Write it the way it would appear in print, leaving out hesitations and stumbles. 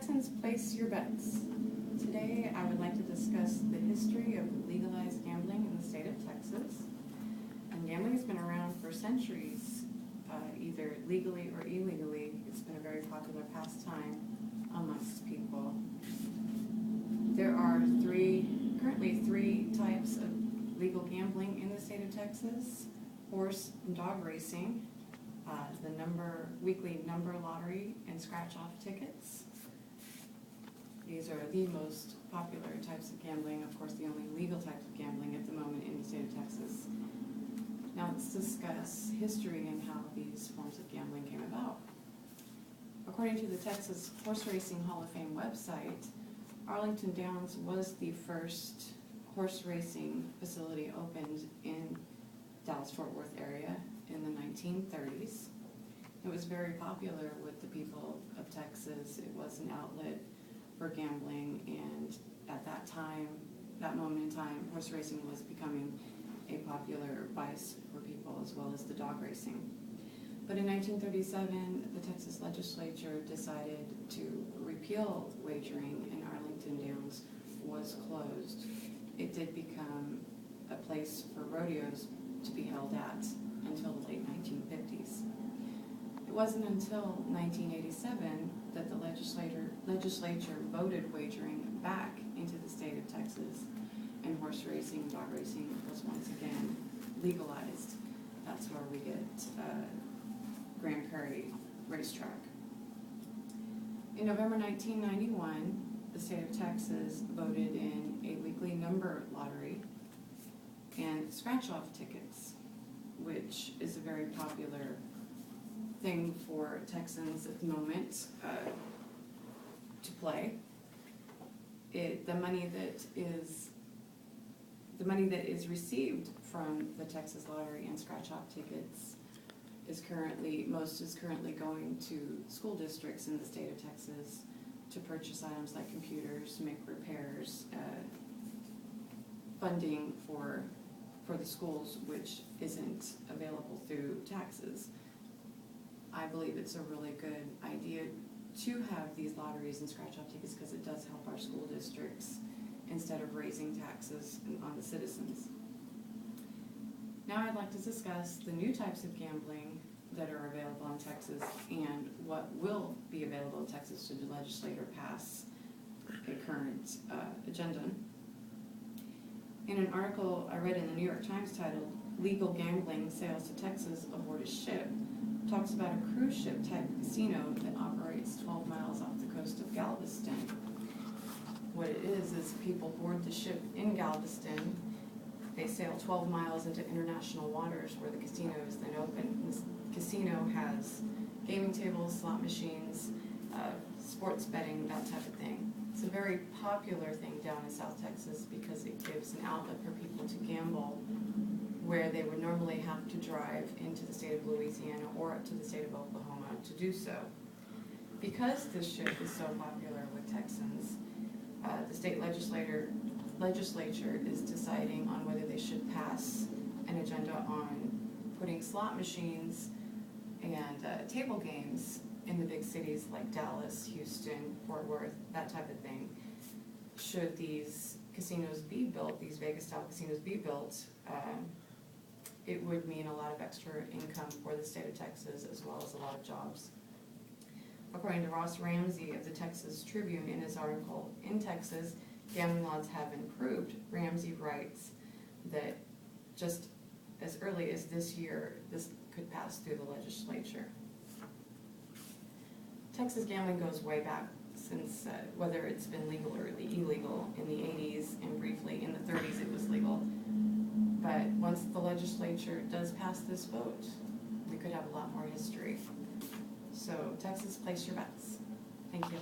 Texans, place your bets. Today I would like to discuss the history of legalized gambling in the state of Texas. And gambling has been around for centuries, either legally or illegally. It's been a very popular pastime amongst people. There are currently three types of legal gambling in the state of Texas: horse and dog racing, the weekly number lottery, and scratch-off tickets. These are the most popular types of gambling, of course the only legal types of gambling at the moment in the state of Texas. Now let's discuss history and how these forms of gambling came about. According to the Texas Horse Racing Hall of Fame website, Arlington Downs was the first horse racing facility opened in Dallas-Fort Worth area in the 1930s. It was very popular with the people of Texas. It was an outlet for gambling, and at that moment in time, horse racing was becoming a popular vice for people, as well as the dog racing. But in 1937, the Texas legislature decided to repeal wagering, and Arlington Downs was closed. It did become a place for rodeos to be held at until the late 1950s. It wasn't until 1987 that the legislature voted wagering back into the state of Texas, and horse racing, dog racing was once again legalized. That's where we get Grand Prairie Racetrack. In November 1991, the state of Texas voted in a weekly number lottery and scratch-off tickets, which is a very popular thing for Texans at the moment to play. The money that is received from the Texas lottery and scratch-off tickets is currently going to school districts in the state of Texas to purchase items like computers, make repairs, funding for the schools, which isn't available through taxes. I believe it's a really good idea to have these lotteries and scratch-off tickets because it does help our school districts instead of raising taxes on the citizens. Now I'd like to discuss the new types of gambling that are available in Texas and what will be available in Texas should the legislature pass a current agenda. In an article I read in the New York Times titled "Legal Gambling Sales to Texas Aboard a Ship," talks about a cruise ship type casino that operates 12 miles off the coast of Galveston. What it is people board the ship in Galveston. They sail 12 miles into international waters where the casino is then open. This casino has gaming tables, slot machines, sports betting, that type of thing. It's a very popular thing down in South Texas because it gives an outlet for people to gamble where they would normally have to drive into the state of Louisiana or up to the state of Oklahoma to do so. Because this ship is so popular with Texans, the state legislature is deciding on whether they should pass an agenda on putting slot machines and table games in the big cities like Dallas, Houston, Fort Worth, that type of thing. Should these casinos be built, these Vegas-style casinos be built, it would mean a lot of extra income for the state of Texas as well as a lot of jobs. According to Ross Ramsey of the Texas Tribune in his article, "In Texas, gambling laws have improved." Ramsey writes that just as early as this year, this could pass through the legislature. Texas gambling goes way back since whether it's been legal or illegal in the 80s, and briefly in the 30s it was legal. But once the legislature does pass this vote, we could have a lot more history. So Texas, place your bets. Thank you.